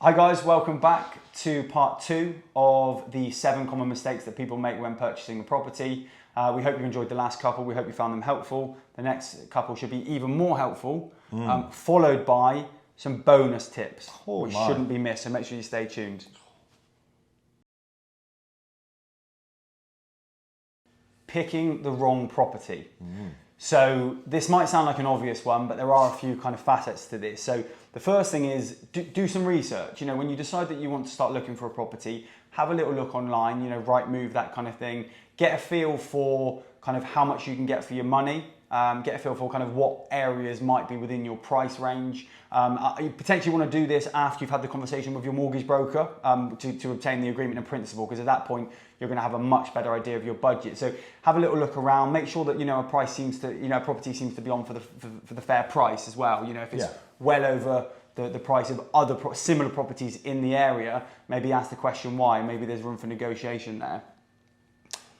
Hi guys, welcome back to part 2 of the 7 common mistakes that people make when purchasing a property. We hope you enjoyed the last couple, we hope you found them helpful. The next couple should be even more helpful, followed by some bonus tips, which shouldn't be missed, so make sure you stay tuned. Picking the wrong property. So this might sound like an obvious one, but there are a few kind of facets to this. So the first thing is do some research. You know, when you decide that you want to start looking for a property, have a little look online, you know, Rightmove, that kind of thing. Get a feel for kind of how much you can get for your money. Get a feel for kind of what areas might be within your price range. You potentially want to do this after you've had the conversation with your mortgage broker to obtain the agreement in principle, because at that point you're going to have a much better idea of your budget. So have a little look around, make sure that, you know, a property seems to be on for the fair price as well. You know, if it's well over the price of other similar properties in the area, maybe ask the question why. Maybe there's room for negotiation there.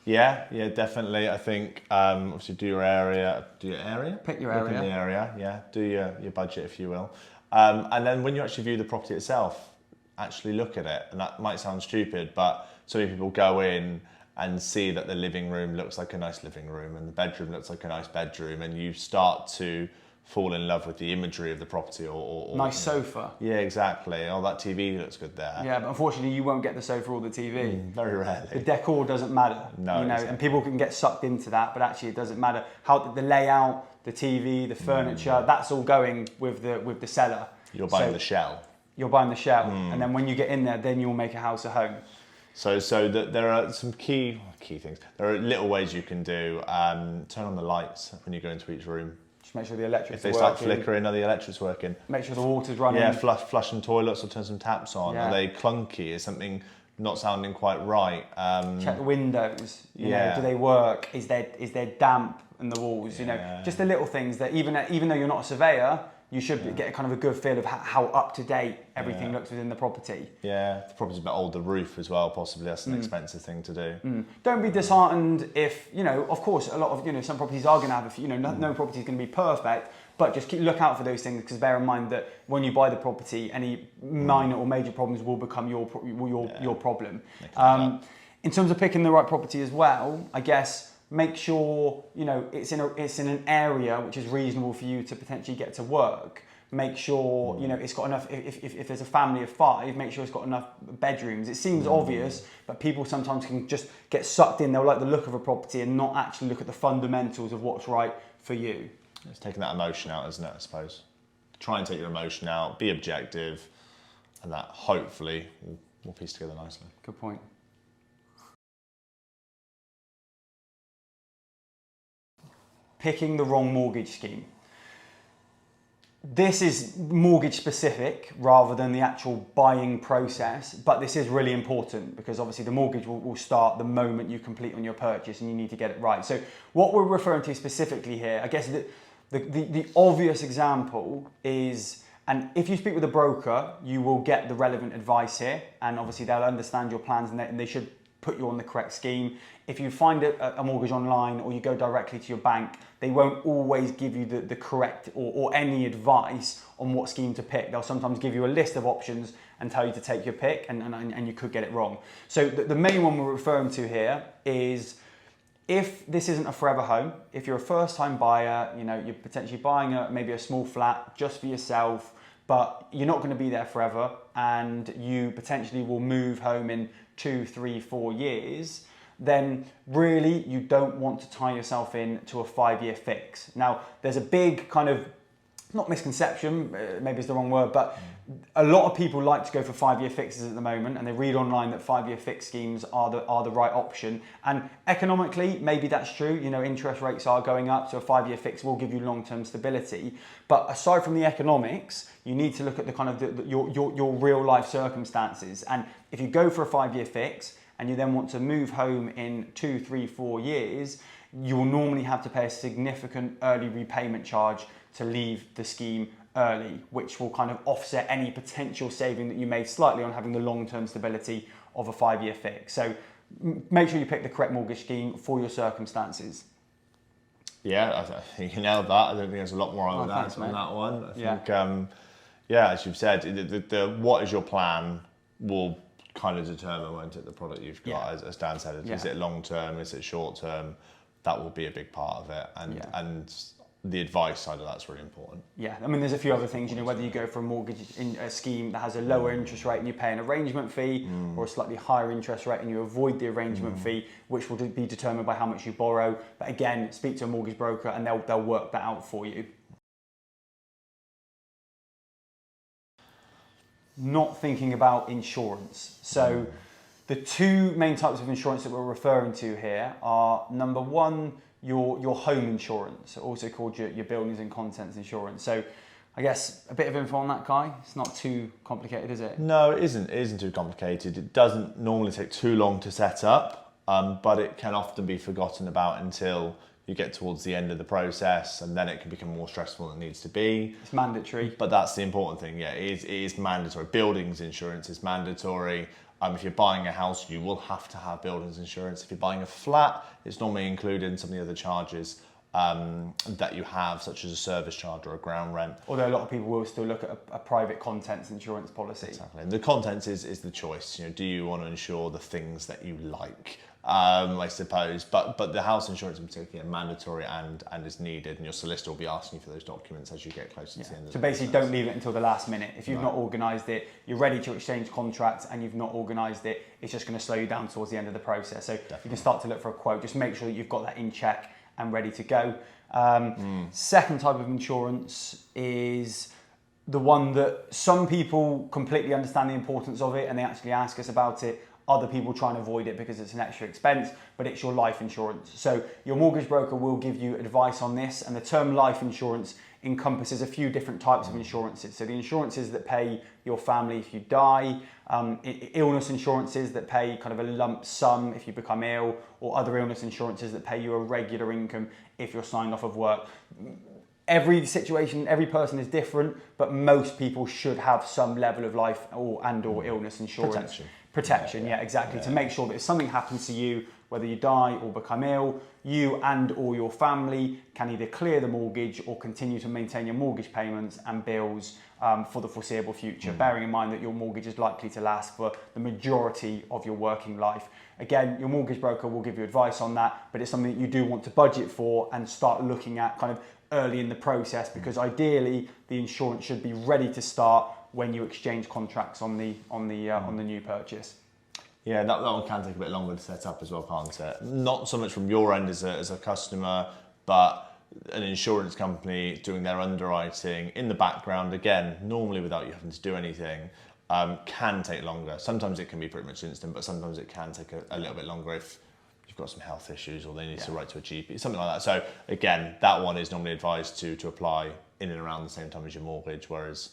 Yeah, definitely. I think obviously do your area. Pick your area. Look in the area, yeah. Do your budget, if you will. And then when you actually view the property itself, actually look at it. And that might sound stupid, but so many people go in and see that the living room looks like a nice living room and the bedroom looks like a nice bedroom, and you start to fall in love with the imagery of the property or nice sofa. Yeah, exactly. Oh, that TV looks good there. Yeah, but unfortunately you won't get the sofa or the TV. Very rarely. The decor doesn't matter. No, you know, exactly. And people can get sucked into that, but actually it doesn't matter. How the layout, the TV, the furniture, that's all going with the seller. You're buying the shell. You're buying the shell, and then when you get in there, then you'll make a house a home. So there are some key things. There are little ways you can do. Turn on the lights when you go into each room. Just make sure the electric's If they start flickering, are the electric's working? Make sure the water's running. Yeah, flushing toilets or turn some taps on. Yeah. Are they clunky? Is something not sounding quite right? Check the windows. You know, do they work? Is there damp in the walls? You know, just the little things that even though you're not a surveyor, you should get kind of a good feel of how up to date everything looks within the property. Yeah, the property's a bit older roof as well. Possibly that's an expensive thing to do. Don't be disheartened if, you know, of course, a lot of, you know, some properties are going to have, no property is going to be perfect, but just look out for those things, because bear in mind that when you buy the property, any minor or major problems will become your problem. In terms of picking the right property as well, I guess, make sure, you know, it's in an area which is reasonable for you to potentially get to work. Make sure, you know, it's got enough, if there's a family of 5, make sure it's got enough bedrooms. It seems obvious, but people sometimes can just get sucked in. They'll like the look of a property and not actually look at the fundamentals of what's right for you. It's taking that emotion out, isn't it, I suppose? Try and take your emotion out, be objective, and that hopefully will piece together nicely. Good point. Picking the wrong mortgage scheme. This is mortgage specific rather than the actual buying process, but this is really important because obviously the mortgage will start the moment you complete on your purchase and you need to get it right. So what we're referring to specifically here, I guess the obvious example is, and if you speak with a broker, you will get the relevant advice here, and obviously they'll understand your plans and they should put you on the correct scheme. If you find a mortgage online or you go directly to your bank, they won't always give you the correct or any advice on what scheme to pick. They'll sometimes give you a list of options and tell you to take your pick, and you could get it wrong. So the main one we're referring to here is, if this isn't a forever home, if you're a first-time buyer, you know, you're potentially buying maybe a small flat just for yourself, but you're not going to be there forever, and you potentially will move home in 2, 3, 4 years, then really you don't want to tie yourself in to a 5-year fix. Now, there's a big kind of, not misconception, maybe it's the wrong word, but a lot of people like to go for 5-year fixes at the moment, and they read online that 5-year fix schemes are the right option. And economically, maybe that's true. You know, interest rates are going up, so a 5-year fix will give you long-term stability. But aside from the economics, you need to look at the kind of your real life circumstances. And if you go for a 5-year fix and you then want to move home in 2, 3, 4 years, you will normally have to pay a significant early repayment charge to leave the scheme early, which will kind of offset any potential saving that you made slightly on having the long-term stability of a 5-year fix. So make sure you pick the correct mortgage scheme for your circumstances. Yeah, I think you nailed that. I don't think there's a lot more on that Thanks, on mate. that one. I think Yeah, as you've said, what is your plan will kind of determine, won't it, the product you've got, as Dan said. Is it long term, is it short term? That will be a big part of it. And the advice side of that's really important. Yeah, I mean, there's a few other things, whether you go for a mortgage in a scheme that has a lower interest rate and you pay an arrangement fee, or a slightly higher interest rate and you avoid the arrangement fee, which will be determined by how much you borrow. But again, speak to a mortgage broker and they'll work that out for you. Not thinking about insurance. So the two main types of insurance that we're referring to here are, number one, your home insurance, also called your buildings and contents insurance. So I guess a bit of info on that, Kai. It's not too complicated, is it? No, it isn't. It isn't too complicated. It doesn't normally take too long to set up, but it can often be forgotten about until you get towards the end of the process, and then it can become more stressful than it needs to be. It's mandatory. But that's the important thing. Yeah, it is mandatory. Buildings insurance is mandatory. If you're buying a house, you will have to have buildings insurance. If you're buying a flat, it's normally included in some of the other charges that you have, such as a service charge or a ground rent. Although a lot of people will still look at a private contents insurance policy. Exactly. And the contents is the choice. Do you want to insure the things that you like? I suppose, but the house insurance in particular, mandatory and is needed, and your solicitor will be asking you for those documents as you get closer to the end of the process. So basically, don't leave it until the last minute. If you've not organised it, you're ready to exchange contracts and you've not organised it, it's just going to slow you down towards the end of the process. So you can start to look for a quote. Just make sure that you've got that in check and ready to go. Second type of insurance is the one that some people completely understand the importance of it and they actually ask us about it. Other people try and avoid it because it's an extra expense, but it's your life insurance. So your mortgage broker will give you advice on this, and the term life insurance encompasses a few different types of insurances. So the insurances that pay your family if you die, illness insurances that pay kind of a lump sum if you become ill, or other illness insurances that pay you a regular income if you're signed off of work. Every situation, every person is different, but most people should have some level of life or illness insurance. Protection, yeah, exactly. To make sure that if something happens to you, whether you die or become ill, you and or your family can either clear the mortgage or continue to maintain your mortgage payments and bills for the foreseeable future, bearing in mind that your mortgage is likely to last for the majority of your working life. Again, your mortgage broker will give you advice on that, but it's something that you do want to budget for and start looking at kind of early in the process, because ideally the insurance should be ready to start when you exchange contracts on the new purchase. Yeah, that one can take a bit longer to set up as well, can't it? Not so much from your end as a customer, but an insurance company doing their underwriting in the background, again, normally without you having to do anything, can take longer. Sometimes it can be pretty much instant, but sometimes it can take a little bit longer if you've got some health issues or they need to write to a GP, something like that. So again, that one is normally advised to apply in and around the same time as your mortgage, whereas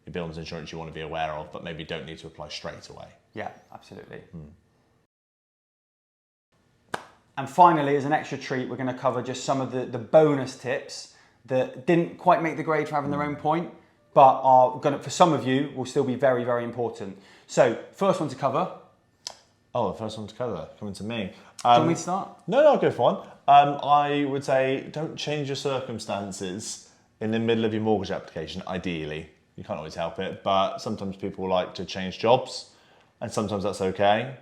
your buildings insurance you want to be aware of, but maybe don't need to apply straight away. Yeah, absolutely. And finally, as an extra treat, we're going to cover just some of the bonus tips that didn't quite make the grade for having their own point, but are going to, for some of you, will still be very, very important. So, first one to cover. Oh, the first one to cover, coming to me. Do you want me to start? No, I'll go for one. I would say don't change your circumstances in the middle of your mortgage application, ideally. You can't always help it, but sometimes people like to change jobs, and sometimes that's okay.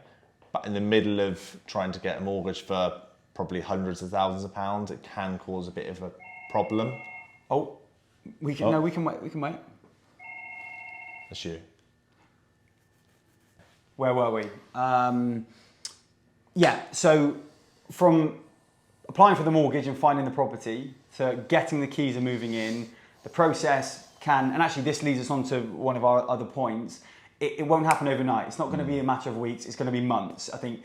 But in the middle of trying to get a mortgage for probably hundreds of thousands of pounds, it can cause a bit of a problem. Oh, we can wait. We can wait. That's you. Where were we? Yeah, so from applying for the mortgage and finding the property to getting the keys and moving in, the process can, and actually this leads us on to one of our other points, it won't happen overnight. It's not going to be a matter of weeks, it's going to be months. I think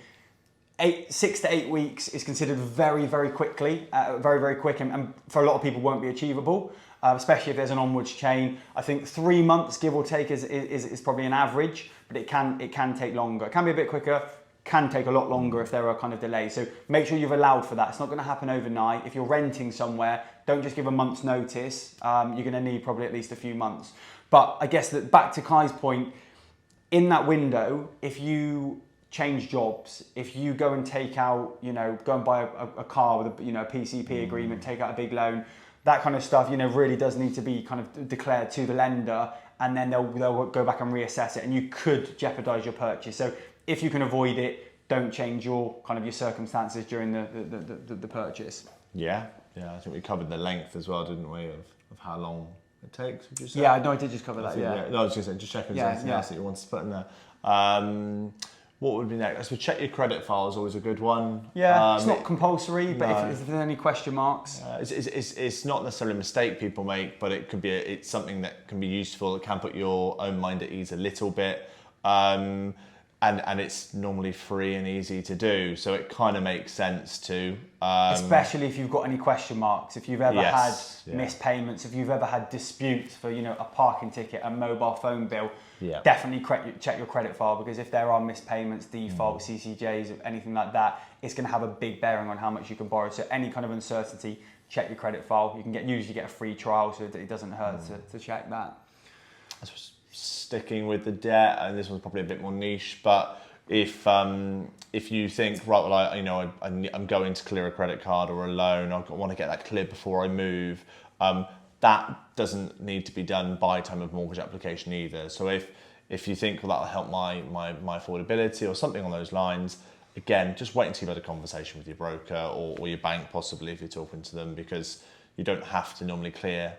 6 to 8 weeks is considered very, very quickly, very, very quick, and for a lot of people won't be achievable, especially if there's an onwards chain. I think 3 months, give or take, is probably an average, but it can take longer. It can be a bit quicker, can take a lot longer if there are kind of delays. So make sure you've allowed for that. It's not going to happen overnight. If you're renting somewhere, don't just give a month's notice. You're going to need probably at least a few months. But I guess that back to Kai's point, in that window, if you change jobs, if you go and take out, go and buy a car with a PCP agreement, take out a big loan, that kind of stuff, really does need to be kind of declared to the lender and then they'll go back and reassess it, and you could jeopardize your purchase. So if you can avoid it, don't change your circumstances during the purchase. Yeah, I think we covered the length as well, didn't we, of how long it takes, would you say? Yeah, no, I did just cover that, yeah. No, I was going to say, just checking if there's anything else that you wanted to put in there. What would be next? So check your credit file is always a good one. Yeah, it's not compulsory, but if there's any question marks. It's not necessarily a mistake people make, but it could be it's something that can be useful. It can put your own mind at ease a little bit. And it's normally free and easy to do, so it kind of makes sense to. Especially if you've got any question marks, if you've ever had missed payments, if you've ever had disputes for a parking ticket, a mobile phone bill, definitely check your credit file, because if there are missed payments, default, CCJs, anything like that, it's going to have a big bearing on how much you can borrow. So any kind of uncertainty, check your credit file. You can usually get a free trial, so it doesn't hurt to check that. Sticking with the debt, and this one's probably a bit more niche, but if you think, right, well, I'm going to clear a credit card or a loan, I want to get that cleared before I move, that doesn't need to be done by time of mortgage application either. So if you think, well, that'll help my affordability or something on those lines, again, just wait until you've had a conversation with your broker or your bank, possibly, if you're talking to them, because you don't have to normally clear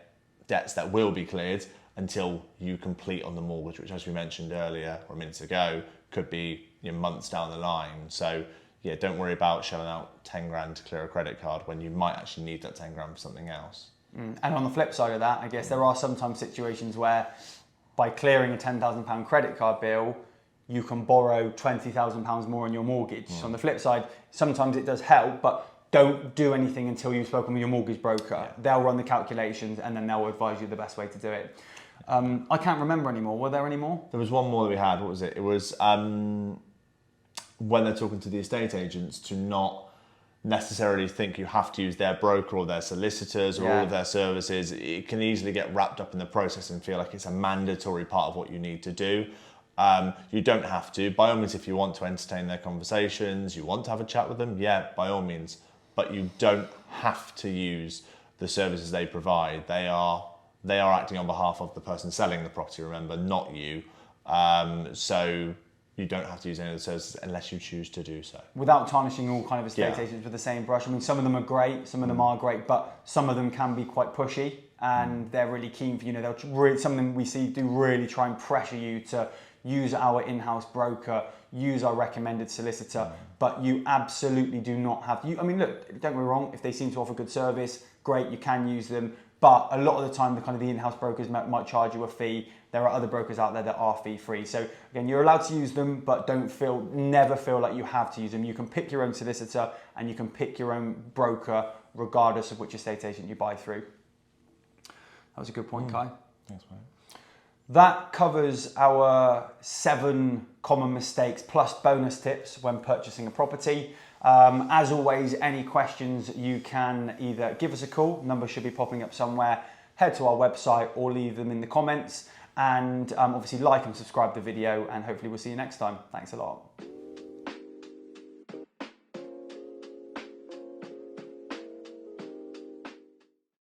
debts that will be cleared until you complete on the mortgage, which, as we mentioned earlier or minutes ago, could be months down the line. So yeah, don't worry about shelling out 10 grand to clear a credit card when you might actually need that 10 grand for something else. And on the flip side of that, I guess there are sometimes situations where by clearing a £10,000 credit card bill, you can borrow £20,000 more on your mortgage. So on the flip side, sometimes it does help, but don't do anything until you've spoken with your mortgage broker. They'll run the calculations and then they'll advise you the best way to do it. I can't remember anymore. Were there any more? There was one more that we had. What was it? It was when they're talking to the estate agents, to not necessarily think you have to use their broker or their solicitors or all of their services. It can easily get wrapped up in the process and feel like it's a mandatory part of what you need to do. You don't have to. By all means, if you want to entertain their conversations, you want to have a chat with them, by all means. But you don't have to use the services they provide. They are acting on behalf of the person selling the property, remember, not you. So you don't have to use any of the services unless you choose to do so. Without tarnishing all kind of estate agents with the same brush. I mean, some of them are great, some of them are great, but some of them can be quite pushy and they're really keen for, some of them we see do really try and pressure you to use our in-house broker, use our recommended solicitor, but you absolutely do not have to. I mean, look, don't get me wrong, if they seem to offer good service, great, you can use them. But a lot of the time, the in-house brokers might charge you a fee. There are other brokers out there that are fee-free. So again, you're allowed to use them, but never feel like you have to use them. You can pick your own solicitor and you can pick your own broker, regardless of which estate agent you buy through. That was a good point, Kai. Thanks, mate. That covers our 7 common mistakes plus bonus tips when purchasing a property. As always, any questions, you can either give us a call, number should be popping up somewhere, head to our website or leave them in the comments, and obviously like and subscribe the video, and hopefully we'll see you next time. Thanks a lot.